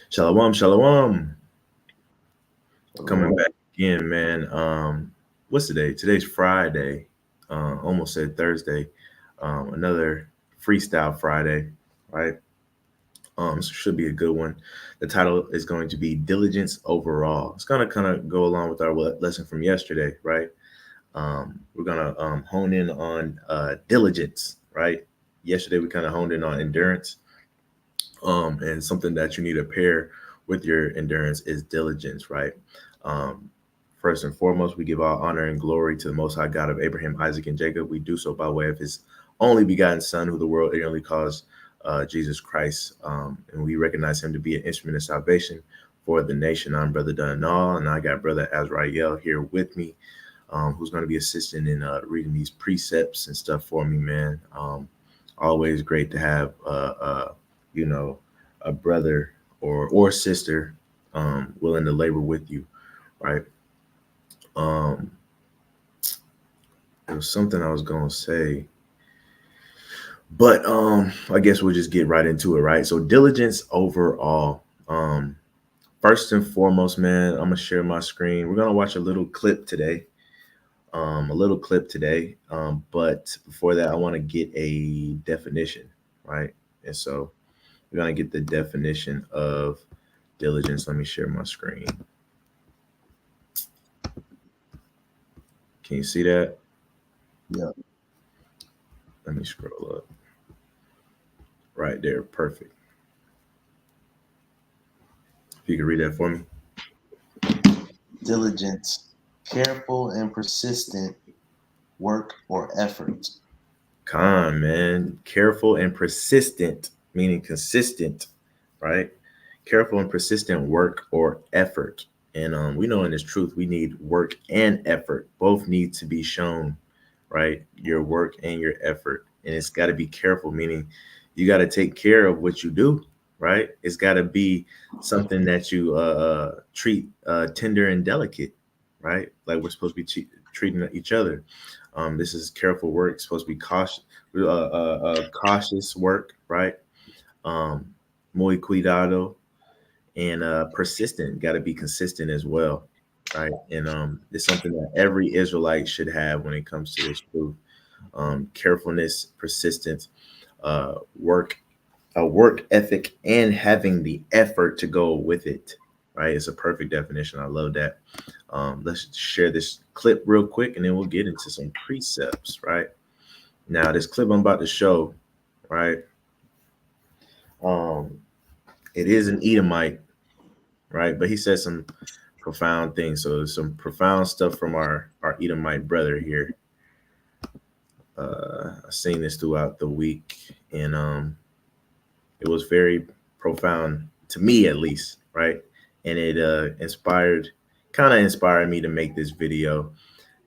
Shalom, shalom. Coming back again, man. What's today? Today's Friday. Almost said Thursday. Another freestyle Friday, right? So should be a good one. The title is going to be Diligence Over All. It's gonna kind of go along with our lesson from yesterday, right? We're gonna hone in on diligence, right? Yesterday we kind of honed in on endurance. And something that you need to pair with your endurance is diligence, right? Um, First and foremost, we give all honor and glory to the Most High God of Abraham, Isaac, and Jacob. We do so by way of His only begotten Son, who the world ignorantly calls Jesus Christ, and we recognize Him to be an instrument of salvation for the nation. I'm Brother Dunall, and I got Brother Azrael here with me, who's going to be assisting in reading these precepts and stuff for me, man. Always great to have a brother or sister willing to labor with you, right? It was something I was gonna say, but I guess we'll just get right into it, right? So diligence over all. First and foremost, man, I'm gonna share my screen. We're gonna watch a little clip today. But before that, I want to get a definition, right? And so we're gonna get the definition of diligence. Let me share my screen. Can you see that? Yeah. Let me scroll up. Right there, perfect. If you can read that for me. Diligence, careful and persistent work or effort. Con, man. Careful and persistent, meaning consistent, right? Careful and persistent work or effort. And we know in this truth, we need work and effort. Both need to be shown, right? Your work and your effort. And it's got to be careful, meaning you got to take care of what you do, right? It's got to be something that you treat tender and delicate, right? Like we're supposed to be treating each other. This is careful work. It's supposed to be cautious work, right? Muy cuidado, and persistent. Got to be consistent as well, right? And it's something that every Israelite should have when it comes to this truth. Carefulness, persistence, work ethic, and having the effort to go with it, right? It's a perfect definition. I love that. Let's share this clip real quick, and then we'll get into some precepts, right? Now, this clip I'm about to show, right? It is an Edomite, right? But he says some profound things. So some profound stuff from our Edomite brother here. I've seen this throughout the week, and it was very profound to me, at least, right? And it kind of inspired me to make this video.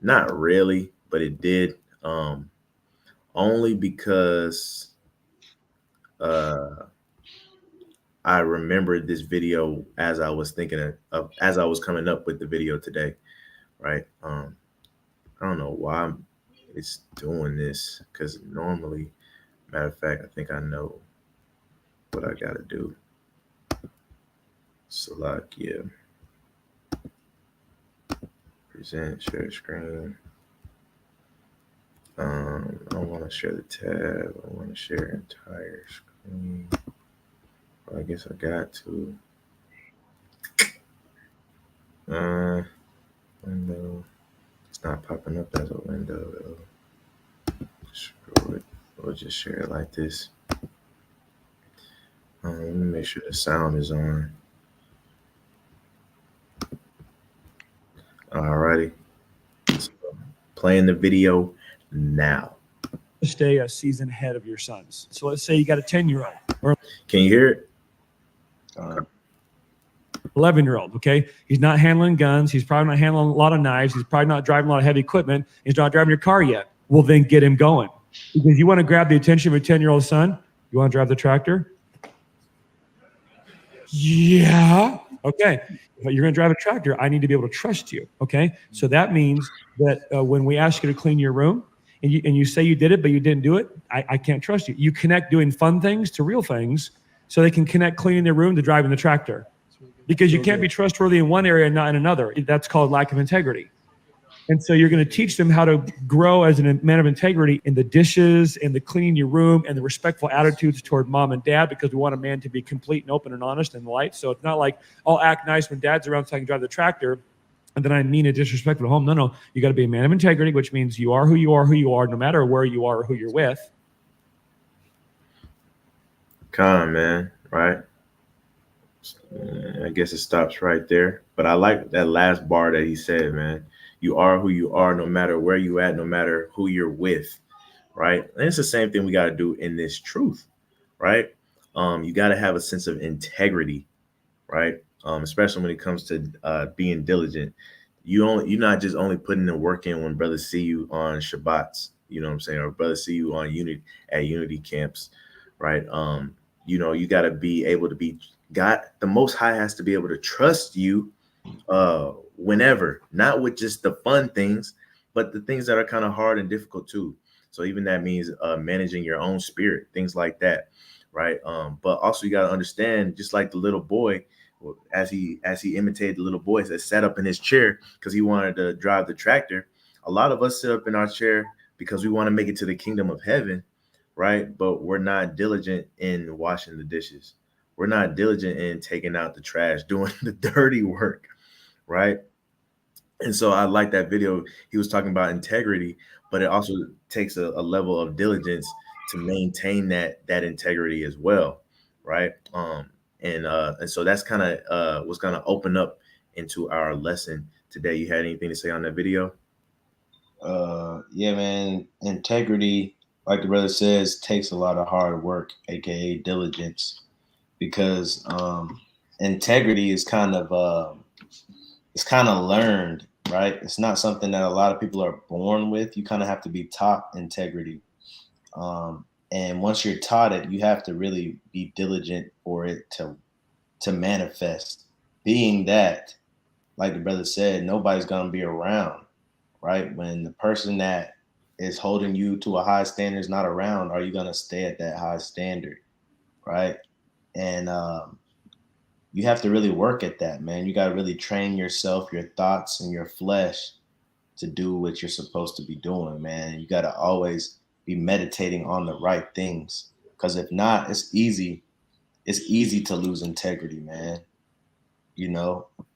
Not really, but it did. Only because I remembered this video as I was thinking as I was coming up with the video today, right? I don't know why it's doing this, because normally, matter of fact, I think I know what I gotta do. Salakia. Present, share screen. I don't want to share the tab. I want to share entire screen. Well, I guess I got to. Window. It's not popping up as a window though. Screw it. We'll just share it like this. Let me make sure the sound is on. Alrighty. So, playing the video now. Stay a season ahead of your sons. So let's say you got a 10-year-old. Can you hear it? 11-year-old, okay? He's not handling guns. He's probably not handling a lot of knives. He's probably not driving a lot of heavy equipment. He's not driving your car yet. Well, then get him going. Because you want to grab the attention of a 10-year-old son? You want to drive the tractor? Yeah. Okay. But you're going to drive a tractor. I need to be able to trust you, okay? So that means that when we ask you to clean your room, and you say you did it, but you didn't do it, I can't trust you. You connect doing fun things to real things so they can connect cleaning their room to driving the tractor. because you can't be trustworthy in one area and not in another. That's called lack of integrity. And so you're going to teach them how to grow as a man of integrity in the dishes and the cleaning your room and the respectful attitudes toward mom and dad, because we want a man to be complete and open and honest and light. So it's not like I'll act nice when dad's around so I can drive the tractor and then I mean a disrespectful at home. No. You got to be a man of integrity, which means you are who you are, no matter where you are or who you're with. Come on, man. Right. I guess it stops right there. But I like that last bar that he said, man. You are who you are, no matter where you at, no matter who you're with, right? And it's the same thing we got to do in this truth, right? You got to have a sense of integrity, right? Especially when it comes to being diligent. You're not just only putting the work in when brothers see you on Shabbats, you know what I'm saying, or brothers see you on unity camps, right? You got to be able to be God. The Most High has to be able to trust you whenever, not with just the fun things, but the things that are kind of hard and difficult too. So even that means managing your own spirit, things like that, right? But also you got to understand, just like the little boy, as he imitated the little boy that sat up in his chair because he wanted to drive the tractor. A lot of us sit up in our chair because we want to make it to the kingdom of heaven, right? But we're not diligent in washing the dishes. We're not diligent in taking out the trash, doing the dirty work, right? And so I like that video. He was talking about integrity, but it also takes a level of diligence to maintain that integrity as well, right? And so that's kind of what's going to open up into our lesson today. You had anything to say on that video? Yeah, man. Integrity, like the brother says, takes a lot of hard work, aka diligence, because integrity is kind of learned, right? It's not something that a lot of people are born with. You kind of have to be taught integrity. And once you're taught it, you have to really be diligent for it to manifest. Being that, like the brother said, nobody's gonna be around, right? When the person that is holding you to a high standard is not around, are you gonna stay at that high standard, right? And you have to really work at that, man. You got to really train yourself, your thoughts, and your flesh to do what you're supposed to be doing, man. You got to always be meditating on the right things, because if not, it's easy to lose integrity, man.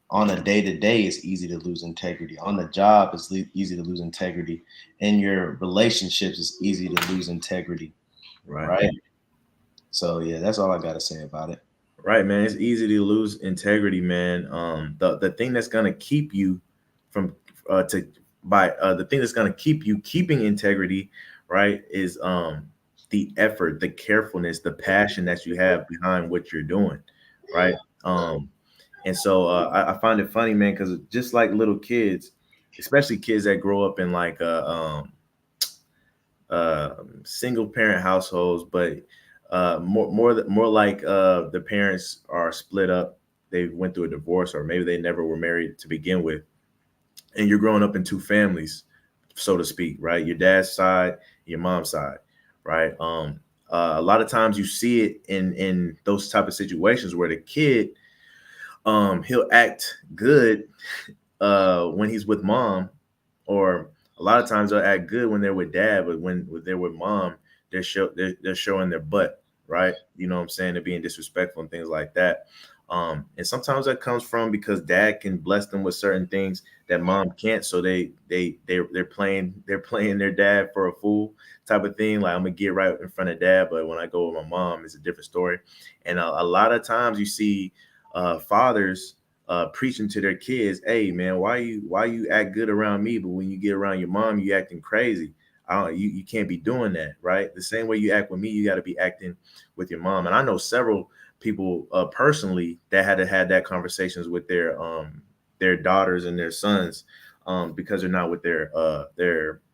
On a day-to-day, it's easy to lose integrity. On the job, it's easy to lose integrity. In your relationships, it's easy to lose integrity, right? So yeah, that's all I got to say about it. Right, man. It's easy to lose integrity, man. The thing that's gonna keep you from the thing that's gonna keep you keeping integrity, right, is the effort, the carefulness, the passion that you have behind what you're doing, right? And so I find it funny, man, because just like little kids, especially kids that grow up in like single parent households, but more like the parents are split up. They went through a divorce, or maybe they never were married to begin with, and you're growing up in two families, so to speak, right? Your dad's side, your mom's side, right? A lot of times you see it in those type of situations where the kid, he'll act good when he's with mom, or a lot of times they'll act good when they're with dad, but when they're with mom, they're showing their butt, right? You know what I'm saying? They're being disrespectful and things like that. And sometimes that comes from because dad can bless them with certain things that mom can't. So they're playing their dad for a fool type of thing. Like, I'm gonna get right in front of dad, but when I go with my mom, it's a different story. And a lot of times you see fathers preaching to their kids, "Hey man, why you act good around me, but when you get around your mom, you acting crazy. You can't be doing that, right? The same way you act with me, you got to be acting with your mom." And I know several people personally that had that conversations with their daughters and their sons, because they're not with their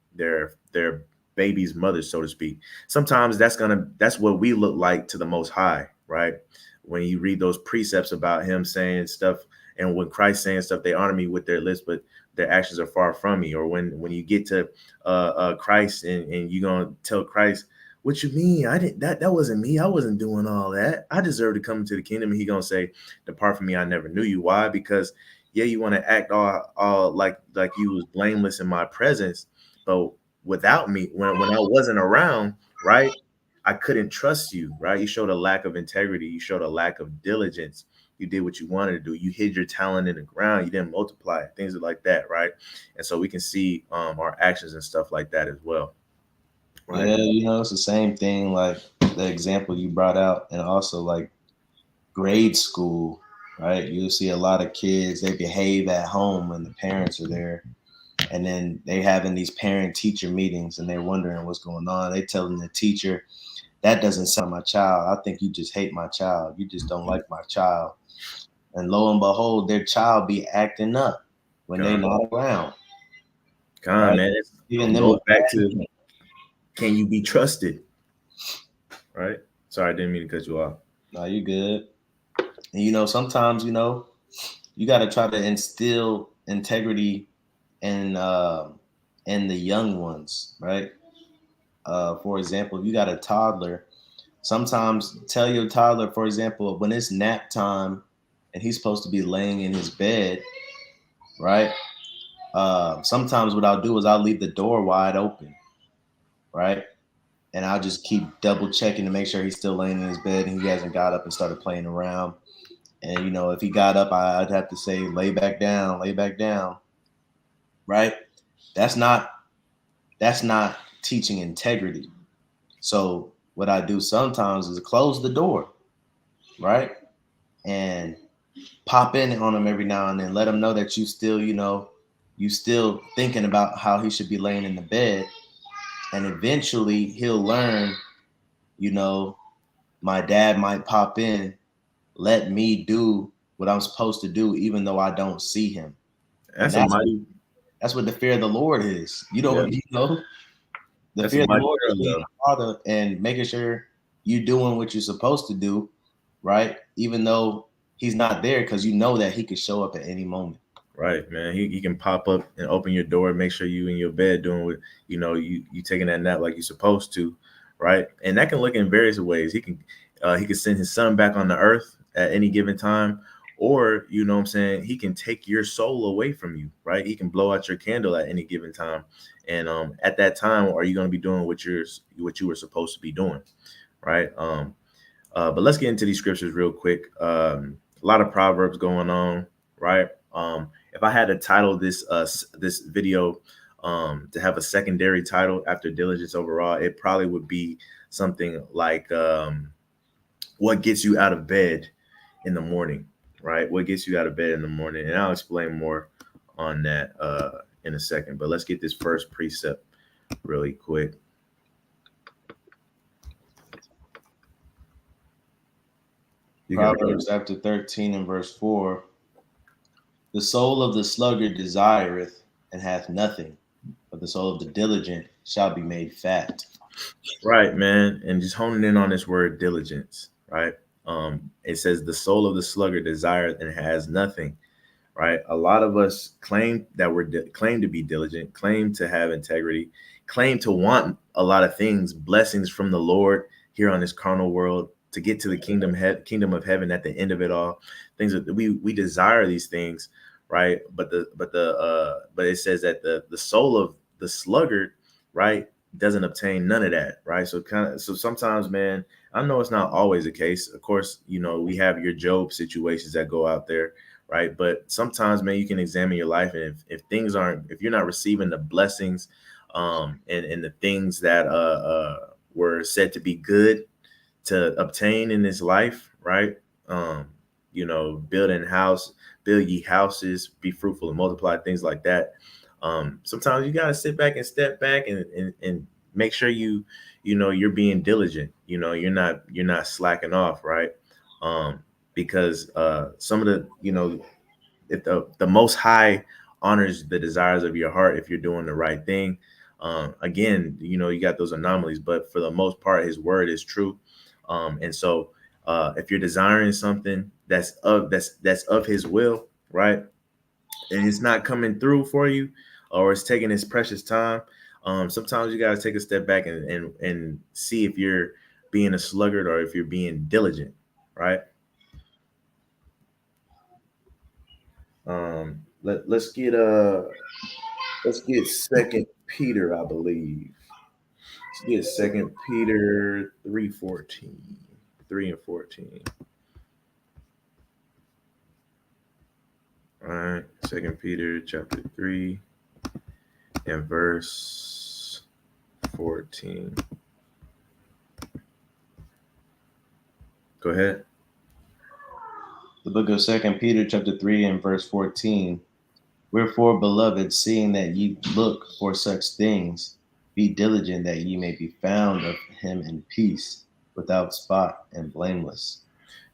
baby's mother, so to speak. Sometimes that's what we look like to the Most High, right? When you read those precepts about him saying stuff, and when Christ saying stuff, they honor me with their lips, but their actions are far from me. Or when you get to Christ and you're gonna tell Christ, what you mean? I didn't, that wasn't me. I wasn't doing all that. I deserve to come into the kingdom. And he gonna say, depart from me, I never knew you. Why? Because yeah, you want to act all like you was blameless in my presence, but without me, when I wasn't around, right? I couldn't trust you, right? You showed a lack of integrity. You showed a lack of diligence. You did what you wanted to do. You hid your talent in the ground. You didn't multiply it, things like that, right? And so we can see our actions and stuff like that as well. Right. Yeah, it's the same thing, like the example you brought out, and also like grade school, right? You'll see a lot of kids, they behave at home when the parents are there, and then they having these parent teacher meetings and they're wondering what's going on. They telling the teacher, that doesn't sound my child. I think you just hate my child. You just don't like my child. And lo and behold, their child be acting up when they're not around. Right? Man, it goes back to, can you be trusted? Right? Sorry, I didn't mean to cut you off. No, you good. And sometimes, you got to try to instill integrity in the young ones, right? For example, if you got a toddler, sometimes tell your toddler, for example, when it's nap time and he's supposed to be laying in his bed, right? Sometimes what I'll do is I'll leave the door wide open, right? And I'll just keep double checking to make sure he's still laying in his bed and he hasn't got up and started playing around. And, if he got up, I'd have to say, lay back down, right? That's not teaching integrity. So what I do sometimes is close the door, right? And pop in on him every now and then, let him know that you still thinking about how he should be laying in the bed. And eventually he'll learn, my dad might pop in, let me do what I'm supposed to do, even though I don't see him. That's what the fear of the Lord is. The fear of the Lord is being a father and making sure you're doing what you're supposed to do, right? Even though he's not there, because you know that he could show up at any moment. Right, man. He can pop up and open your door and make sure you in your bed doing what you taking that nap like you're supposed to, right? And that can look in various ways. He can send his son back on the earth at any given time, or he can take your soul away from you, right? He can blow out your candle at any given time, and at that time, are you going to be doing what you were supposed to be doing, right? But let's get into these scriptures real quick. A lot of proverbs going on, right? If I had to title this video to have a secondary title after Diligence Over All, it probably would be something like what gets you out of bed in the morning, right? What gets you out of bed in the morning? And I'll explain more on that in a second. But let's get this first precept really quick. Proverbs chapter 13 and verse 4. The soul of the sluggard desireth and hath nothing, but the soul of the diligent shall be made fat. Right, man. And just honing in on this word diligence, right? It says the soul of the sluggard desireth and has nothing, right? A lot of us claim that claim to be diligent, claim to have integrity, claim to want a lot of things, blessings from the Lord here on this carnal world, to get to the kingdom of heaven at the end of it all. Things that we desire these things, right? But it says that the soul of the sluggard, right, doesn't obtain none of that, right? So sometimes, man, I know it's not always the case. Of course, we have your Job situations that go out there, right? But sometimes, man, you can examine your life, and if you're not receiving the blessings, and the things that were said to be good to obtain in this life, right? Build ye houses, be fruitful and multiply, things like that. Sometimes you gotta sit back and step back and make sure you're being diligent. You're not slacking off, right? Because some of the if the Most High honors the desires of your heart if you're doing the right thing. Again, you got those anomalies, but for the most part, His word is true. And so if you're desiring something that's of His will, right, and it's not coming through for you, or it's taking its precious time, Sometimes you got to take a step back and see if you're being a sluggard or if you're being diligent, right? Let's get Second Peter, I believe. Let's get Second Peter 3:14, 3 and 14. All right, Second Peter chapter 3 and verse 14. Go ahead. The book of 2 Peter chapter 3 and verse 14. Wherefore, beloved, seeing that ye look for such things, be diligent that ye may be found of him in peace, without spot and blameless.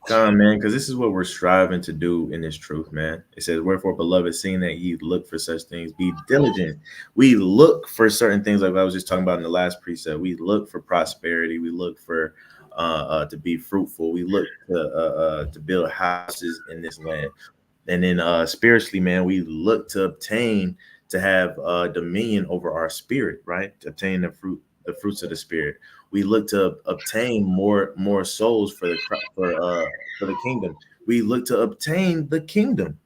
Come on, man, because this is what we're striving to do in this truth, man. It says, wherefore, beloved, seeing that ye look for such things, be diligent. We look for certain things, like I was just talking about in the last precept. We look for prosperity. We look for to be fruitful. We look to build houses in this land. And then spiritually, man, we look to obtain to have dominion over our spirit, right? To obtain the fruits of the spirit. We look to obtain more souls for the kingdom. We look to obtain the kingdom,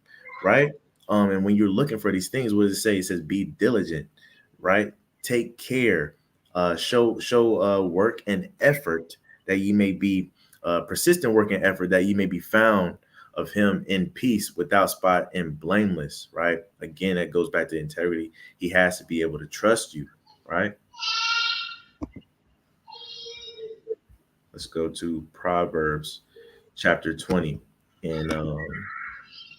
right? And when you're looking for these things, what does it say? It says, "Be diligent," right? Take care, show work and effort that you may be persistent work and effort that you may be found of him in peace, without spot and blameless, right? Again, that goes back to integrity. He has to be able to trust you, right? Let's go to Proverbs chapter 20 and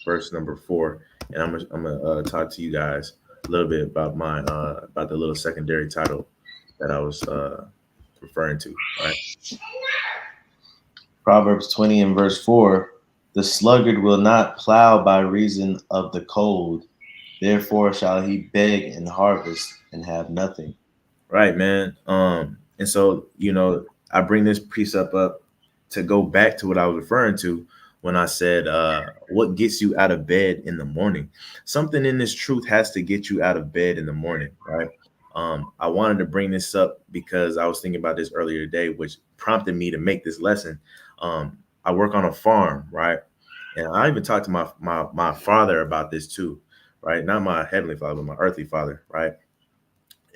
verse number 4. And I'm gonna talk to you guys a little bit about my about the little secondary title that I was referring to, right? Proverbs 20 and verse 4. The sluggard will not plow by reason of the cold, therefore shall he beg and harvest and have nothing. Right, man. And so, I bring this precept up to go back to what I was referring to when I said, what gets you out of bed in the morning? Something in this truth has to get you out of bed in the morning, right? I wanted to bring this up because I was thinking about this earlier today, which prompted me to make this lesson. I work on a farm, right? And I even talked to my father about this too, right? Not my heavenly father, but my earthly father, right?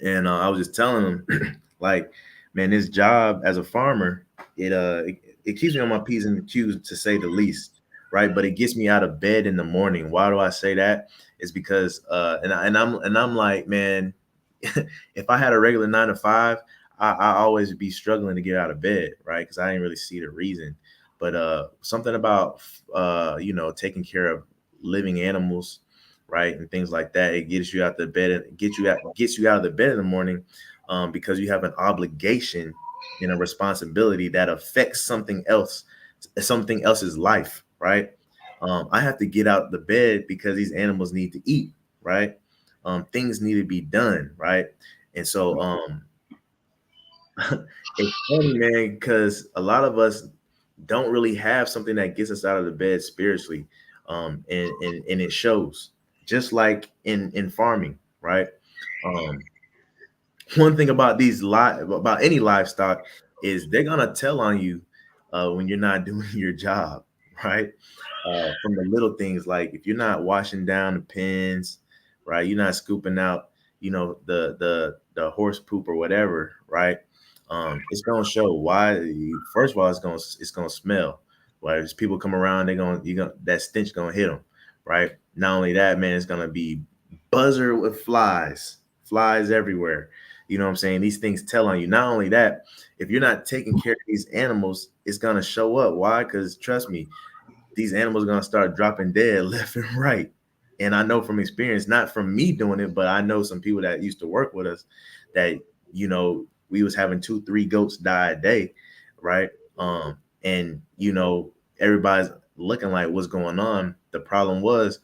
And I was just telling him, like, man, this job as a farmer, it keeps me on my P's and Q's, to say the least, right? But it gets me out of bed in the morning. Why do I say that? It's because I'm like, man, if I had a regular 9 to 5, I always be struggling to get out of bed, right? Because I didn't really see the reason. But something about taking care of living animals, right, and things like that, it gets you out the bed and gets you out of the bed in the morning, because you have an obligation and a responsibility that affects something else's life, right? I have to get out the bed because these animals need to eat, right? Things need to be done, right? And so it's funny, man, because a lot of us don't really have something that gets us out of the bed spiritually, and it shows, just like in farming, right? Um, one thing about about any livestock is they're gonna tell on you when you're not doing your job, right? From the little things, like if you're not washing down the pens, right? You're not scooping out, the horse poop or whatever, right? It's gonna show. Why? First of all, it's gonna smell. Right? As people come around, that stench gonna hit them, right? Not only that, man, it's gonna be buzzer with flies everywhere. You know what I'm saying? These things tell on you. Not only that, if you're not taking care of these animals, it's gonna show up. Why? Because trust me, these animals are gonna start dropping dead left and right. And I know from experience, not from me doing it, but I know some people that used to work with us that, we was having 2-3 goats die a day, right? And everybody's looking like, what's going on? The problem was,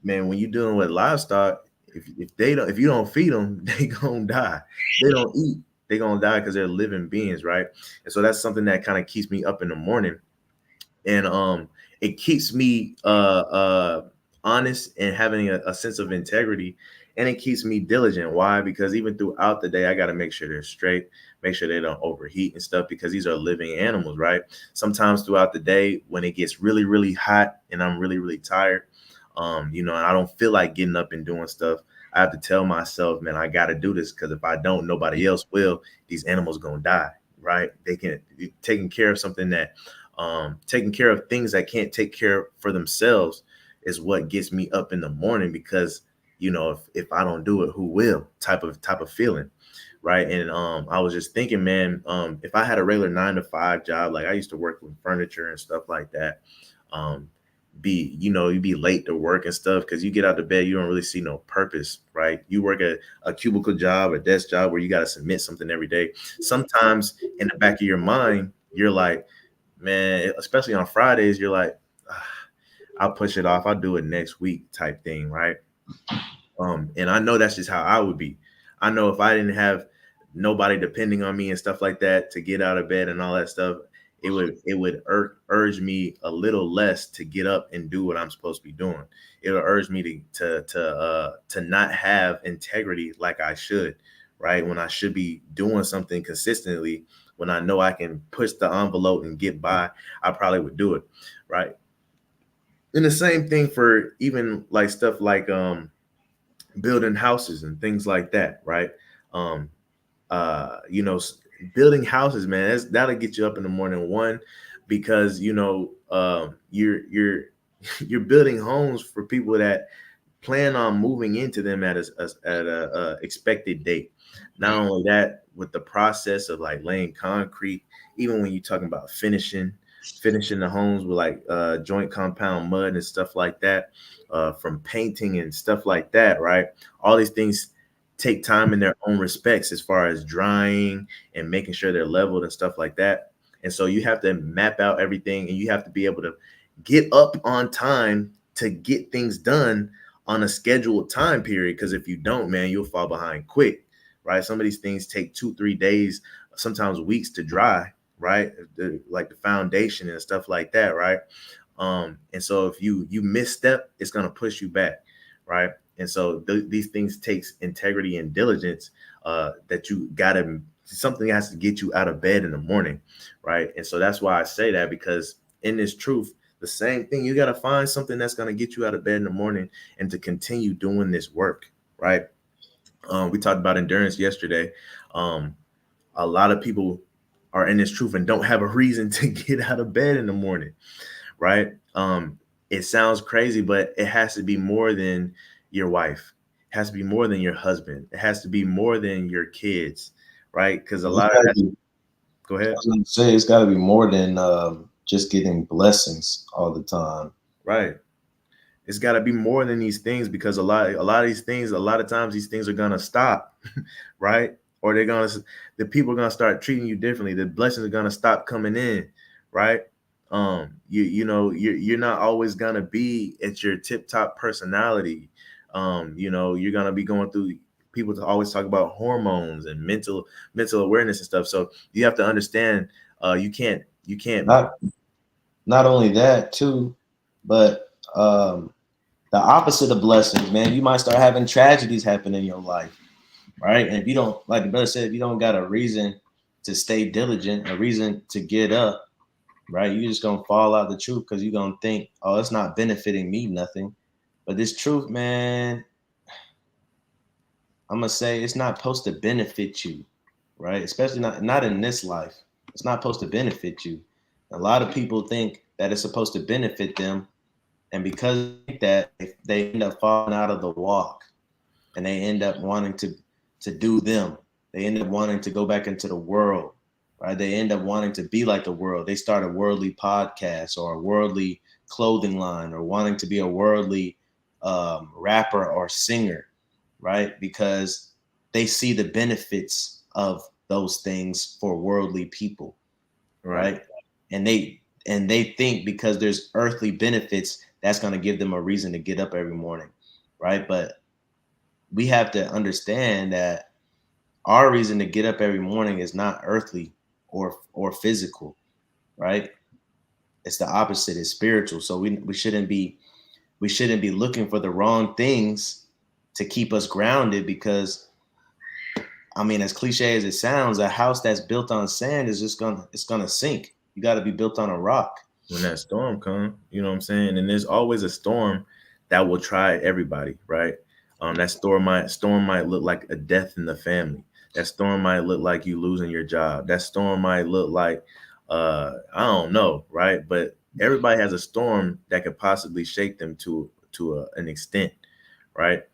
man, when you're dealing with livestock, if you don't feed them, they gonna die. They don't eat, they gonna die because they're living beings, right? And so that's something that kind of keeps me up in the morning, and it keeps me honest and having a sense of integrity, and it keeps me diligent. Why? Because even throughout the day, I got to make sure they're straight, make sure they don't overheat and stuff, because these are living animals, right? Sometimes throughout the day, when it gets really, really hot and I'm really, really tired, and I don't feel like getting up and doing stuff, I have to tell myself, man, I got to do this, because if I don't, nobody else will. These animals gonna die, right? They can taking care of something that, taking care of things that can't take care for themselves is what gets me up in the morning, because if I don't do it, who will? Type of feeling, right? And I was just thinking, man, if I had a regular 9 to 5 job, like I used to work with furniture and stuff like that, you'd be late to work and stuff, because you get out of bed, you don't really see no purpose, right? You work a cubicle job, a desk job where you got to submit something every day. Sometimes in the back of your mind, you're like, man, especially on Fridays, you're like, I'll push it off, I'll do it next week type thing, right? And I know that's just how I would be. I know if I didn't have nobody depending on me and stuff like that to get out of bed and all that stuff, it would urge me a little less to get up and do what I'm supposed to be doing. It would urge me to not have integrity like I should, right? When I should be doing something consistently, when I know I can push the envelope and get by, I probably would do it, right? And the same thing for even like stuff like building houses and things like that, right? Um, building houses, man, that'll get you up in the morning. One, because you're you're building homes for people that plan on moving into them at a expected date. Not only that, with the process of like laying concrete, even when you're talking about finishing the homes with like joint compound mud and stuff like that, from painting and stuff like that, right? All these things take time in their own respects, as far as drying and making sure they're leveled and stuff like that. And so you have to map out everything, and you have to be able to get up on time to get things done on a scheduled time period. Because if you don't, man, you'll fall behind quick, right? Some of these things take 2-3 days, sometimes weeks to dry, right? Like the foundation and stuff like that, right? And so if you misstep, it's going to push you back, right? And so these things takes integrity and diligence, that you gotta, something has to get you out of bed in the morning, right? And so that's why I say that, because in this truth, the same thing, you got to find something that's going to get you out of bed in the morning and to continue doing this work, right? We talked about endurance yesterday. A lot of people are in this truth and don't have a reason to get out of bed in the morning, right? It sounds crazy, but it has to be more than your wife. It has to be more than your husband. It has to be more than your kids, right? Because a lot of that. Go ahead. I was going to say, it's got to be more than just getting blessings all the time. Right. It's got to be more than these things, because a lot of these things, a lot of times these things are gonna stop, right? Or the people are gonna start treating you differently. The blessings are gonna stop coming in, right? You're not always gonna be at your tip top personality. You're gonna be going through. People always talk about hormones and mental awareness and stuff. So you have to understand, you can't. Not only that too, but the opposite of blessings, man. You might start having tragedies happen in your life, right? And if you don't, like the brother said, if you don't got a reason to stay diligent, a reason to get up, right? You're just gonna fall out the truth, because you're gonna think, oh, it's not benefiting me nothing. But this truth, man, I'm gonna say it's not supposed to benefit you, right? Especially not in this life. It's not supposed to benefit you. A lot of people think that it's supposed to benefit them, and because that, they end up falling out of the walk, and they end up wanting to do them. They end up wanting to go back into the world, right? They end up wanting to be like the world. They start a worldly podcast or a worldly clothing line, or wanting to be a worldly rapper or singer, right? Because they see the benefits of those things for worldly people, right? And they think because there's earthly benefits, that's going to give them a reason to get up every morning, right? But we have to understand that our reason to get up every morning is not earthly or physical, right? It's the opposite. It's spiritual. So we shouldn't be looking for the wrong things keep us grounded, because I mean, as cliche as it sounds, a house that's built on sand is just gonna sink. You got to be built on a rock. When that storm comes, you know what I'm saying? And there's always a storm that will try everybody, right? That storm might look like a death in the family. That storm might look like you losing your job. That storm might look like I don't know, right? But everybody has a storm that could possibly shake them to an extent, right?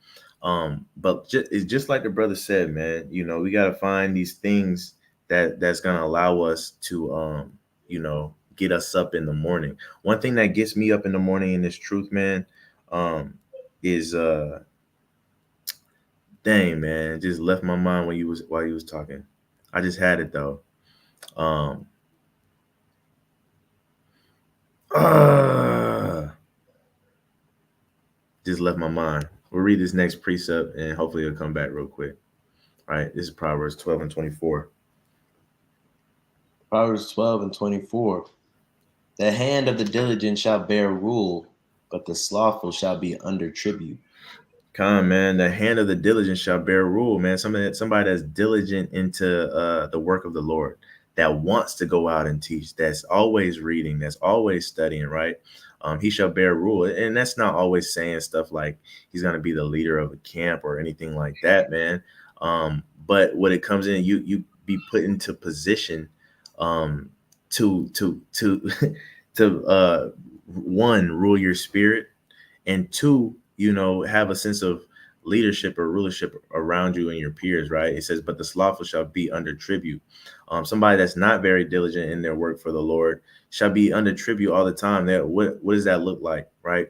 But it's just like the brother said, man. You know, we got to find these things that's gonna allow us to you know, get us up in the morning. One thing that gets me up in the morning in this truth, man, is dang, man, just left my mind while you was talking. I just had it though. Just left my mind. We'll read this next precept and hopefully it'll come back real quick. All right, this is Proverbs 12 and 24. Proverbs 12 and 24. The hand of the diligent shall bear rule, but the slothful shall be under tribute. Come, man, the hand of the diligent shall bear rule, man. Somebody that's diligent into the work of the Lord, that wants to go out and teach, that's always reading, that's always studying, right? He shall bear rule. And that's not always saying stuff like he's going to be the leader of a camp or anything like that, man. But when it comes in, you be put into position to to one, rule your spirit, and two, you know, have a sense of leadership or rulership around you and your peers, right? It says, but the slothful shall be under tribute. Somebody that's not very diligent in their work for the Lord shall be under tribute all the time. What does that look like, right?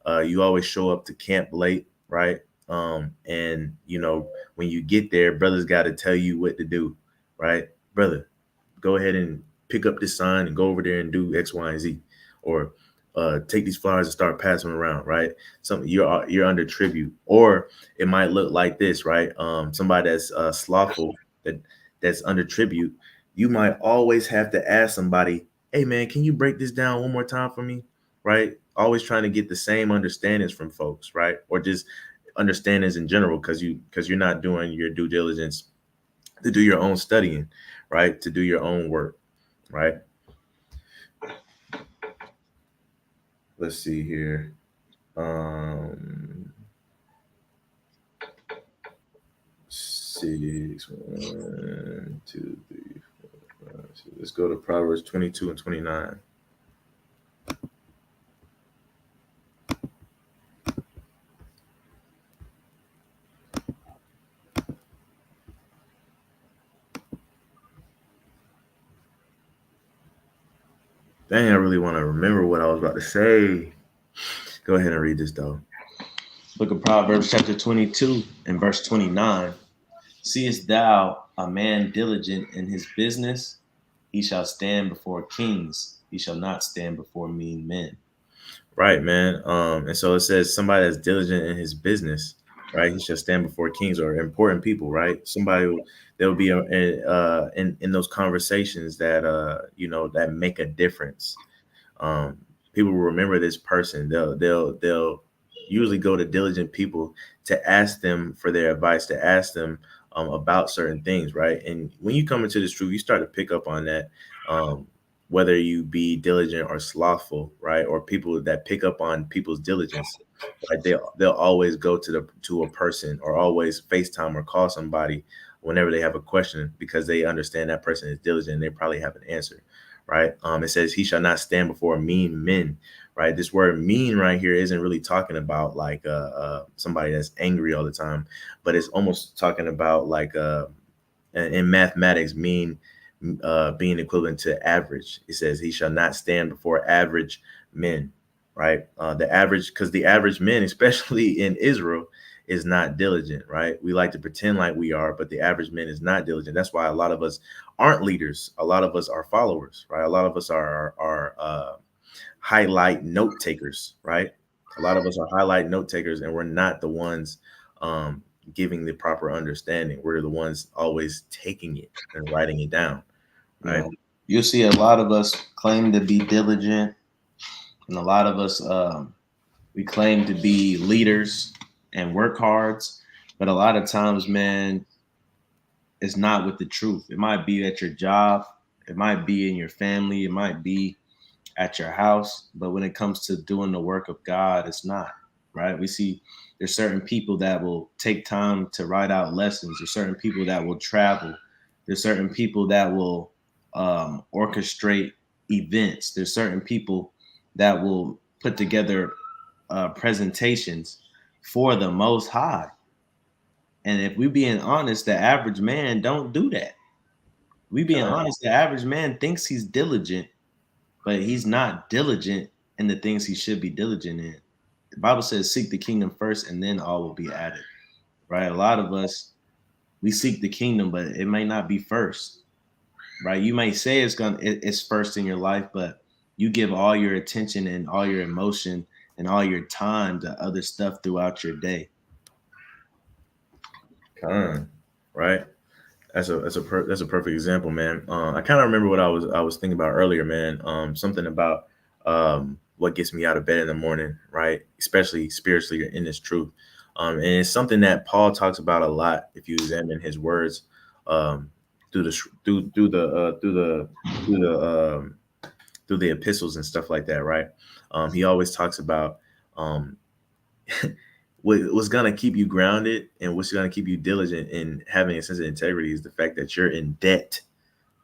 You always show up to camp late, right? And you know, when you get there, brothers got to tell you what to do, right? Brother, go ahead and pick up this sign and go over there and do X, Y, and Z, or take these flyers and start passing them around, right? You're under tribute. Or it might look like this, right? Somebody that's slothful, that's under tribute, you might always have to ask somebody, hey man, can you break this down one more time for me, right? Always trying to get the same understandings from folks, right? Or just understandings in general, because you're not doing your due diligence to do your own studying, right? To do your own work, right? Let's see here. 6, 1, 2, 3, 4, 5, 6. Let's go to Proverbs 22 and 29. Dang, I really want to remember what I was about to say. Go ahead and read this though. Book of Proverbs chapter 22 and verse 29. Seest thou a man diligent in his business? He shall stand before kings. He shall not stand before mean men. Right, man. And so it says somebody that's diligent in his business, right? He shall stand before kings or important people, right? There'll be in those conversations that you know, that make a difference. People will remember this person. They'll usually go to diligent people to ask them for their advice, to ask them about certain things, right? And when you come into this truth, you start to pick up on that. Whether you be diligent or slothful, right? Or people that pick up on people's diligence, right? They'll always go to a person, or always FaceTime or call somebody whenever they have a question, because they understand that person is diligent and they probably have an answer, right? It says he shall not stand before mean men, right? This word mean right here isn't really talking about like somebody that's angry all the time, but it's almost talking about like in mathematics, mean being equivalent to average. It says he shall not stand before average men, right? The average, because the average men, especially in Israel, is not diligent, right? We like to pretend like we are, but the average man is not diligent. That's why a lot of us aren't leaders. A lot of us are followers, right? A lot of us are highlight note takers, right? A lot of us are highlight note takers, and we're not the ones giving the proper understanding. We're the ones always taking it and writing it down, right? Yeah. You'll see a lot of us claim to be diligent, and a lot of us we claim to be leaders, and work hard. But a lot of times, man, it's not with the truth. It might be at your job, it might be in your family, it might be at your house. But when it comes to doing the work of God, it's not, right? We see there's certain people that will take time to write out lessons. There's certain people that will travel. There's certain people that will orchestrate events. There's certain people that will put together presentations for the Most High. And if we being honest, the average man don't do that. We being honest, the average man thinks he's diligent, but he's not diligent in the things he should be diligent in. The Bible says, seek the kingdom first and then all will be added, right? A lot of us, we seek the kingdom, but it may not be first, right? You may say it's first in your life, but you give all your attention and all your emotion and all your time to other stuff throughout your day. Right. That's a perfect example, man. I kind of remember what I was thinking about earlier, man. Something about what gets me out of bed in the morning, right? Especially spiritually in this truth. And it's something that Paul talks about a lot if you examine his words through the epistles and stuff like that, right? He always talks about what's going to keep you grounded and what's going to keep you diligent in having a sense of integrity is the fact that you're in debt,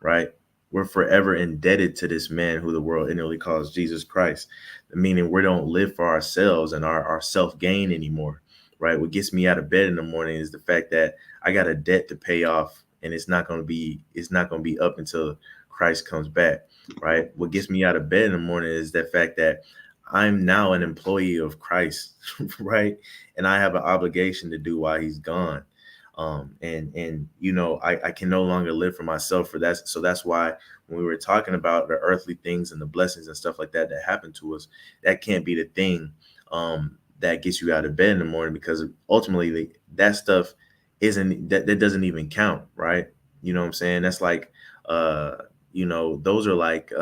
right? We're forever indebted to this man who the world inwardly calls Jesus Christ, meaning we don't live for ourselves and our self-gain anymore, right? What gets me out of bed in the morning is the fact that I got a debt to pay off, and it's not going to be up until Christ comes back, right? What gets me out of bed in the morning is the fact that I'm now an employee of Christ, right? And I have an obligation to do while he's gone. And I can no longer live for myself for that. So that's why when we were talking about the earthly things and the blessings and stuff like that happen to us, that can't be the thing that gets you out of bed in the morning, because ultimately that stuff that doesn't even count, right? You know what I'm saying? That's like those are like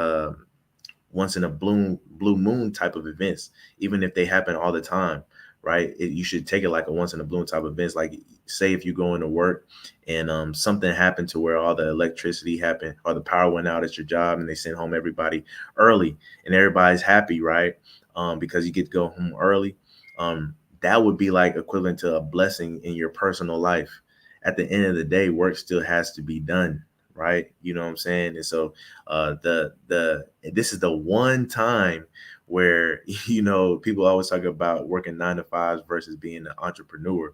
once in a blue moon type of events, even if they happen all the time, right? You should take it like a once in a blue moon type of events. Like, say if you go into work and something happened to where all the electricity happened or the power went out at your job and they sent home everybody early and everybody's happy, right? Because you get to go home early. That would be like equivalent to a blessing in your personal life. At the end of the day, work still has to be done, right? You know what I'm saying? And so this is the one time where people always talk about working 9 to 5 versus being an entrepreneur,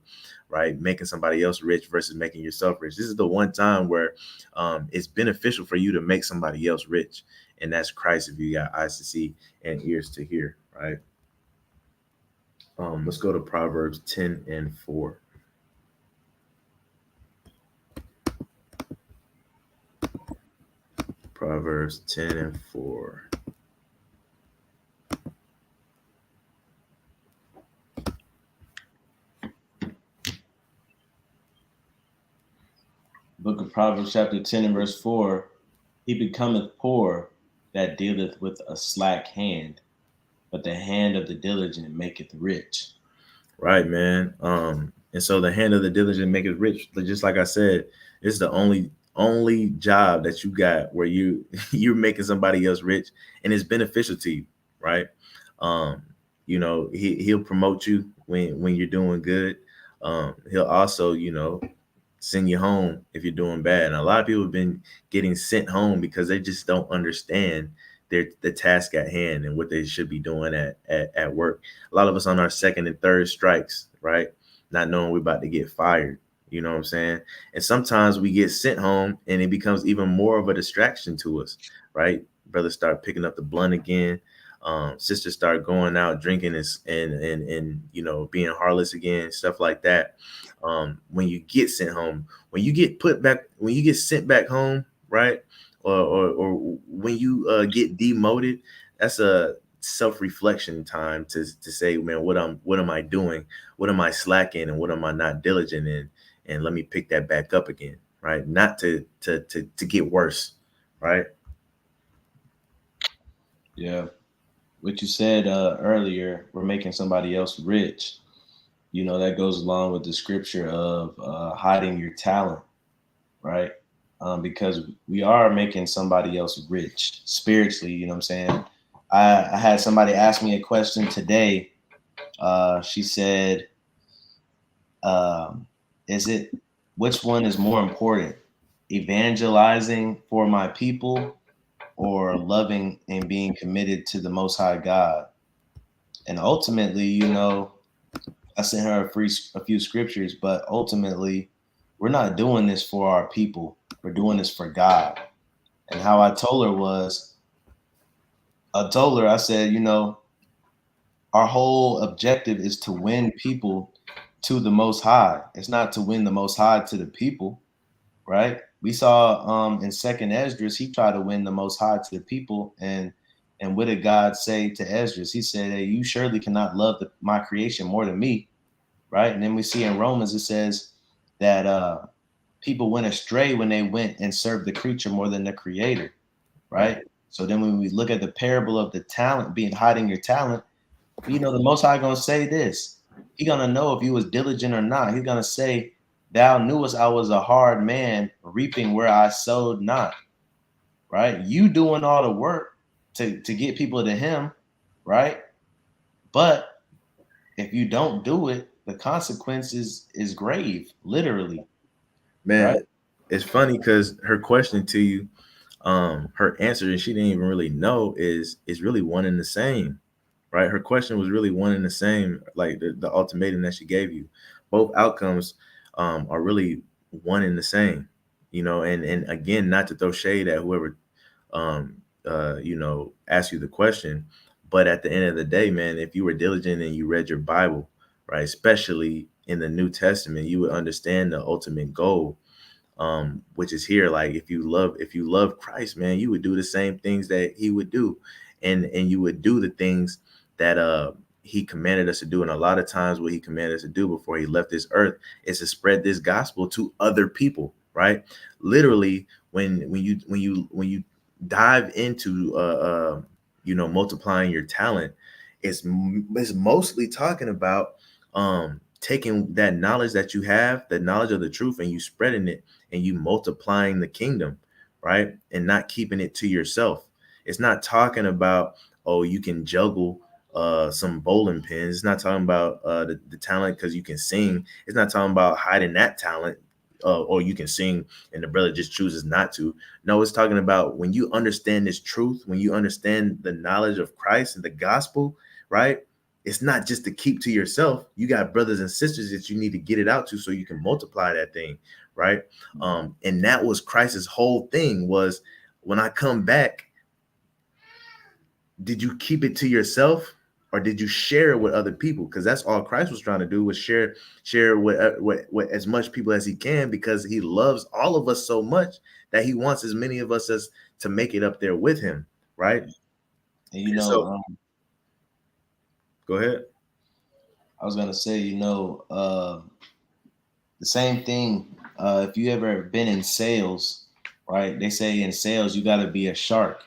right? Making somebody else rich versus making yourself rich. This is the one time where it's beneficial for you to make somebody else rich, and that's Christ if you got eyes to see and ears to hear, right? Let's go to Proverbs 10:4. Proverbs 10:4. Book of Proverbs chapter 10 and verse 4. He becometh poor that dealeth with a slack hand, but the hand of the diligent maketh rich. Right, man. And so the hand of the diligent maketh rich. Just like I said, it's the only job that you got where you're making somebody else rich, and it's beneficial to you, right? He'll promote you when you're doing good. He'll also, send you home if you're doing bad. And a lot of people have been getting sent home because they just don't understand the task at hand and what they should be doing at work. A lot of us on our second and third strikes, right? Not knowing we're about to get fired. You know what I'm saying? And sometimes we get sent home and it becomes even more of a distraction to us, right? Brothers start picking up the blunt again. Sisters start going out drinking and being heartless again, stuff like that. When you get sent home, when you get sent back home, right? Or when you get demoted, that's a self-reflection time to say, man, what am I doing? What am I slacking and what am I not diligent in? And let me pick that back up again, right? Not to get worse, right? Yeah. What you said earlier, we're making somebody else rich. you know, that goes along with the scripture of hiding your talent, right? Because we are making somebody else rich spiritually. You know what I'm saying? I had somebody ask me a question today. She said, "Is it which one is more important, evangelizing for my people or loving and being committed to the Most High God?" And ultimately, you know, I sent her a few scriptures, but ultimately, we're not doing this for our people. We're doing this for God. And how I told her was, I said, you know, our whole objective is to win people to the Most High. It's not to win the Most High to the people, right? We saw in Second Esdras, he tried to win the Most High to the people, and what did God say to Esdras? He said, "Hey, you surely cannot love my creation more than me." Right? And then we see in Romans it says that people went astray when they went and served the creature more than the creator, right? So then when we look at the parable of the talent being hiding your talent, you know, the Most High gonna say this. He gonna know if you was diligent or not. He's gonna say, "Thou knewest I was a hard man, reaping where I sowed not." Right? You doing all the work to get people to Him, right? But if you don't do it, the consequences is grave, literally, right? Man, it's funny because her question to you, her answer, and she didn't even really know, is really one and the same, right? Her question was really one and the same, like the ultimatum that she gave you. Both outcomes are really one and the same, you know. And again, not to throw shade at whoever you know, ask you the question, but at the end of the day, man, if you were diligent and you read your Bible, right, especially in the New Testament, you would understand the ultimate goal, which is here. Like if you love Christ, man, you would do the same things that he would do, and you would do the things that he commanded us to do. And a lot of times what he commanded us to do before he left this earth is to spread this gospel to other people, right? Literally, when you dive into you know, multiplying your talent, it's mostly talking about taking that knowledge that you have, the knowledge of the truth, and you spreading it, and you multiplying the kingdom, right? And not keeping it to yourself. It's not talking about, oh, you can juggle some bowling pins. It's not talking about the talent because you can sing. It's not talking about hiding that talent, or you can sing and the brother just chooses not to. No, it's talking about when you understand this truth, when you understand the knowledge of Christ and the gospel, right? It's not just to keep to yourself. You got brothers and sisters that you need to get it out to so you can multiply that thing, right? And that was Christ's whole thing was, when I come back, did you keep it to yourself or did you share it with other people? Because that's all Christ was trying to do, was share with as much people as he can, because he loves all of us so much that he wants as many of us as to make it up there with him, right? And you And know, so go ahead. I was gonna say, you know, the same thing. If you ever been in sales, right? They say in sales you got to be a shark,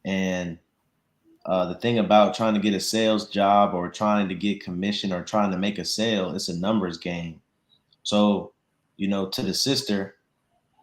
and the thing about trying to get a sales job or trying to get commission or trying to make a sale, it's a numbers game. So, you know, to the sister,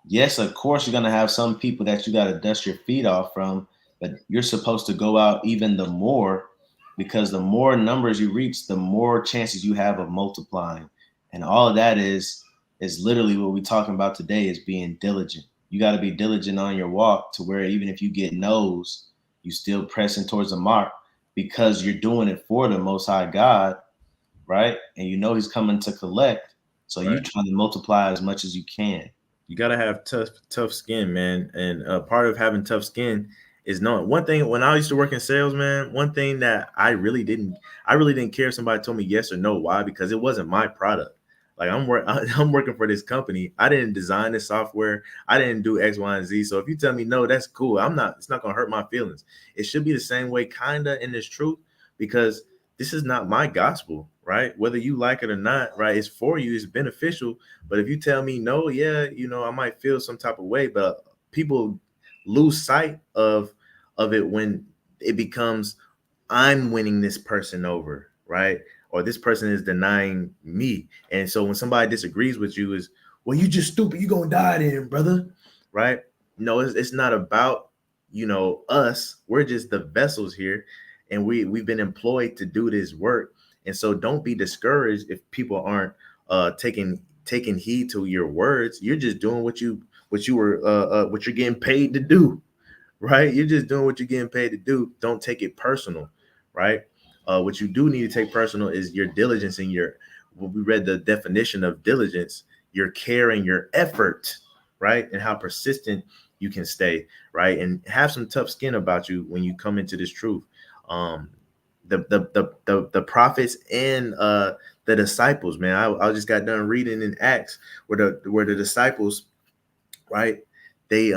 yes, of course, you're going to have some people that you got to dust your feet off from, but you're supposed to go out even the more, because the more numbers you reach, the more chances you have of multiplying. And all of that is literally what we're talking about today, is being diligent. You got to be diligent on your walk to where even if you get no's, you still pressing towards the mark, because you're doing it for the Most High God, right? And you know He's coming to collect. So you Right. trying to multiply as much as you can. You gotta have tough skin, man. And part of having tough skin is knowing one thing. When I used to work in sales, man, one thing that I really didn't care if somebody told me yes or no. Why? Because it wasn't my product. Like I'm working for this company. I didn't design this software. I didn't do X, Y, and Z. So if you tell me no, that's cool. It's not gonna hurt my feelings. It should be the same way, kinda, in this truth, because this is not my gospel, right? Whether you like it or not, right? It's for you. It's beneficial. But if you tell me no, yeah, you know, I might feel some type of way, but people lose sight of it when it becomes, I'm winning this person over, right? Or this person is denying me. And so when somebody disagrees with you, is, well, you just stupid, you gonna die then, brother, right? No, it's not about, us. We're just the vessels here, and we've been employed to do this work. And so don't be discouraged if people aren't taking heed to your words. You're just doing what you're getting paid to do, right? You're just doing what you're getting paid to do. Don't take it personal, right? What you do need to take personal is your diligence and when we read the definition of diligence, your care and your effort, right? And how persistent you can stay, right? And have some tough skin about you when you come into this truth. The prophets and the disciples, man. I just got done reading in Acts where the disciples, right? They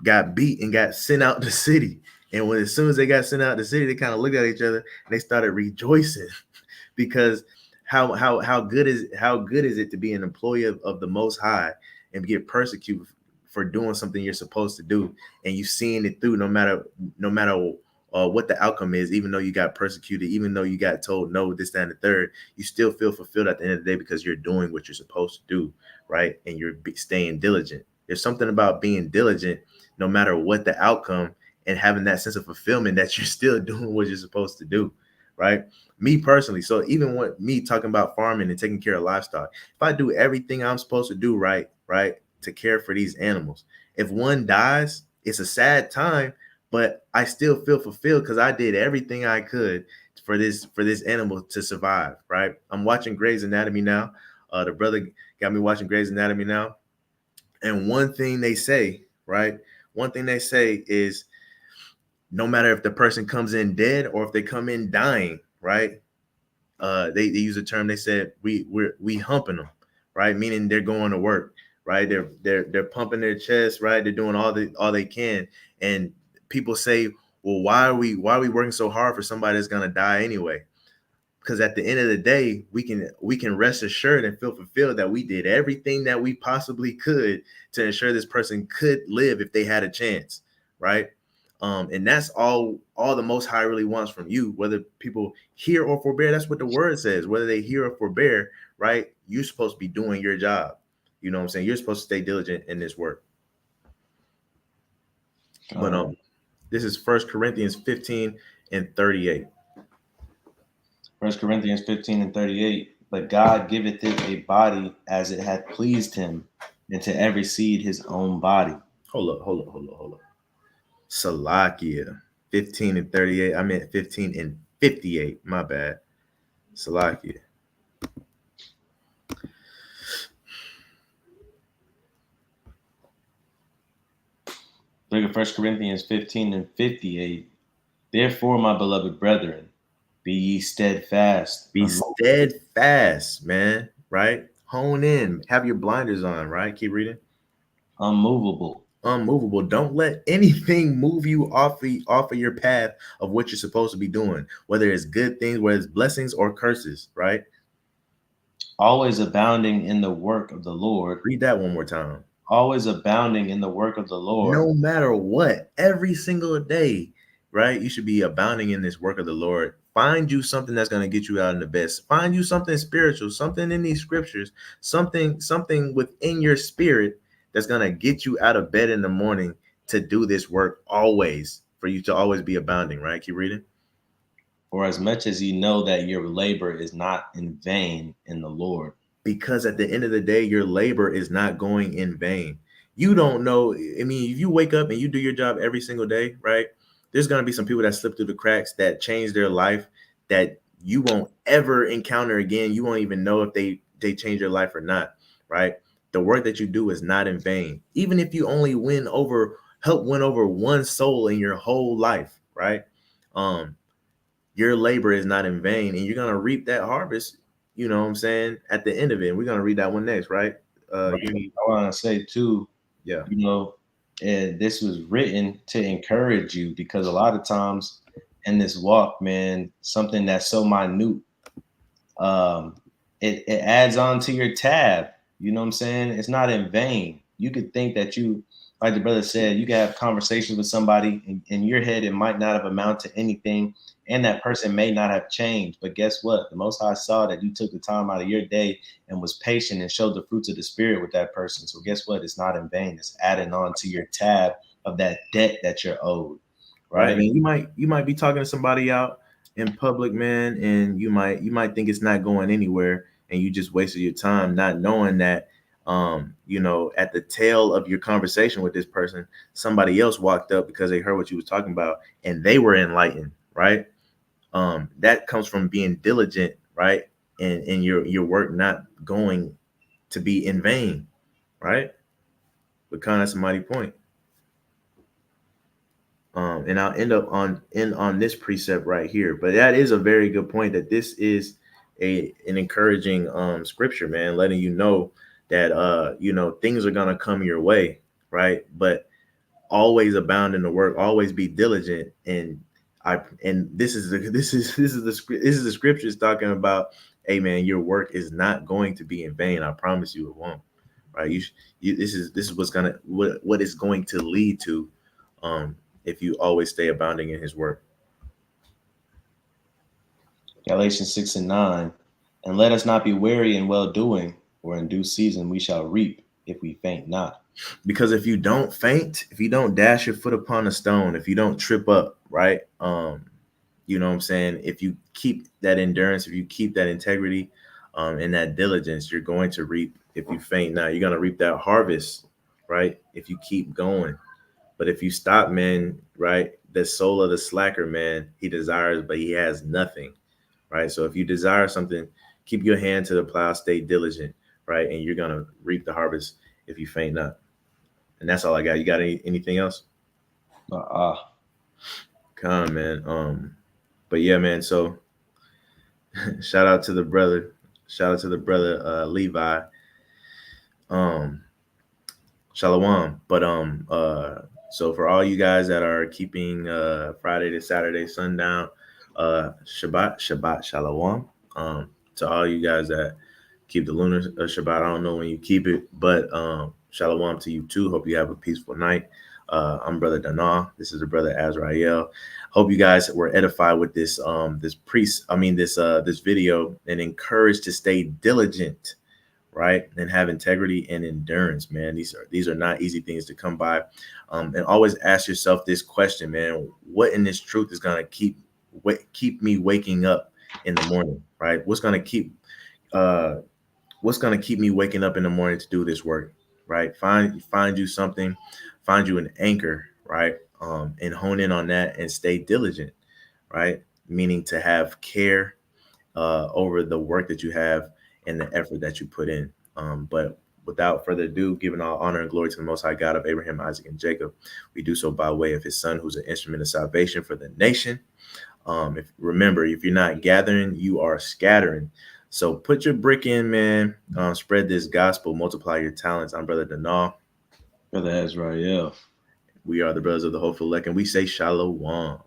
got beat and got sent out the city. And as soon as they got sent out the city, they kind of looked at each other and they started rejoicing because how good is it to be an employee of the Most High and get persecuted for doing something you're supposed to do, and you seeing it through no matter what the outcome is, even though you got persecuted, even though you got told no, this, that, and the third, you still feel fulfilled at the end of the day because you're doing what you're supposed to do, right? And you're staying diligent. There's something about being diligent, no matter what the outcome, and having that sense of fulfillment that you're still doing what you're supposed to do, right? Me personally, so even when me talking about farming and taking care of livestock, if I do everything I'm supposed to do right, to care for these animals, if one dies, it's a sad time, but I still feel fulfilled because I did everything I could for this animal to survive, right? I'm watching Grey's Anatomy now. The brother got me watching Grey's Anatomy now. And one thing they say, right? One thing they say is no matter if the person comes in dead or if they come in dying, right? They use a term. They said we humping them, right? Meaning they're going to work, right? They're pumping their chest, right? They're doing all they can. And people say, well, why are we working so hard for somebody that's gonna die anyway? Because at the end of the day, we can rest assured and feel fulfilled that we did everything that we possibly could to ensure this person could live if they had a chance, right? And that's all the Most High really wants from you, whether people hear or forbear. That's what the word says. Whether they hear or forbear, right? You're supposed to be doing your job. You know what I'm saying? You're supposed to stay diligent in this work. But this is 1 Corinthians 15 and 38. 1 Corinthians 15 and 38. But God giveth it a body as it hath pleased him, and to every seed his own body. Hold up. Salakia. 15 and 38. I meant 15 and 58. My bad. Salakia. Look at 1 Corinthians 15 and 58. Therefore, my beloved brethren, be ye steadfast. Be steadfast, man. Right? Hone in. Have your blinders on, right? Keep reading. Unmovable. Don't let anything move you off of your path of what you're supposed to be doing, whether it's good things, whether it's blessings or curses, right? Always abounding in the work of the Lord. Read that one more time. Always abounding in the work of the Lord. No matter what, every single day, right? You should be abounding in this work of the Lord. Find you something that's going to get you out in the best. Find you something spiritual, something in these scriptures, something within your spirit that's going to get you out of bed in the morning to do this work always, for you to always be abounding, right? Keep reading. For as much as ye know that your labor is not in vain in the Lord. Because at the end of the day, your labor is not going in vain. You don't know. I mean, if you wake up and you do your job every single day, right? There's going to be some people that slip through the cracks that change their life that you won't ever encounter again. You won't even know if they change their life or not, right? The work that you do is not in vain. Even if you only help win over one soul in your whole life, right? Your labor is not in vain, and you're going to reap that harvest. You know what I'm saying? At the end of it, we're going to read that one next, right? I want to say too, yeah, this was written to encourage you, because a lot of times in this walk, man, something that's so minute, it adds on to your tab. You know what I'm saying? It's not in vain. You could think that you, like the brother said, you can have conversations with somebody in your head. It might not have amounted to anything. And that person may not have changed, but guess what? The Most High saw that you took the time out of your day and was patient and showed the fruits of the Spirit with that person. So guess what? It's not in vain. It's adding on to your tab of that debt that you're owed. Right, man. You might be talking to somebody out in public, man, and you might think it's not going anywhere, and you just wasted your time not knowing that at the tail of your conversation with this person, somebody else walked up because they heard what you was talking about and they were enlightened, right? That comes from being diligent, right? And your work not going to be in vain, right? But that's a mighty point. And I'll end up on this precept right here. But that is a very good point, that this is an encouraging scripture, man, letting you know that things are gonna come your way, right? But always abound in the work, always be diligent. And this is the scriptures talking about, hey man, your work is not going to be in vain. I promise you it won't. Right? This is what is going to lead to if you always stay abounding in his work. Galatians 6:9. And let us not be weary in well doing, for in due season we shall reap if we faint not. Because if you don't faint, if you don't dash your foot upon a stone, if you don't trip up, right? You know what I'm saying? If you keep that endurance, if you keep that integrity and that diligence, you're going to reap if you faint not. You're going to reap that harvest, right? If you keep going. But if you stop, man, right, the soul of the slacker, man, he desires, but he has nothing, right? So if you desire something, keep your hand to the plow, stay diligent, right? And you're going to reap the harvest if you faint not. And that's all I got. You got anything else? Come on, man. But yeah, man, so shout out to the brother. Shout out to the brother Levi. Shalom. But so for all you guys that are keeping Friday to Saturday sundown, Shabbat Shalom. To all you guys that keep the lunar Shabbat, I don't know when you keep it, but Shalom to you too. Hope you have a peaceful night. I'm Brother Dana. This is the brother Azrael. Hope you guys were edified with this video, and encouraged to stay diligent, right? And have integrity and endurance, man. These are not easy things to come by. And always ask yourself this question, man: what in this truth is gonna keep me waking up in the morning, right? What's gonna keep me waking up in the morning to do this work, right? Find you something, find you an anchor, right? And hone in on that and stay diligent, right? Meaning to have care over the work that you have and the effort that you put in. But without further ado, giving all honor and glory to the Most High God of Abraham, Isaac, and Jacob, we do so by way of his son, who's an instrument of salvation for the nation. Remember, if you're not gathering, you are scattering. So put your brick in, man. Spread this gospel, multiply your talents. I'm Brother Danal. Brother Azrael. We are the brothers of the Hopeful Elect, and we say Shalom.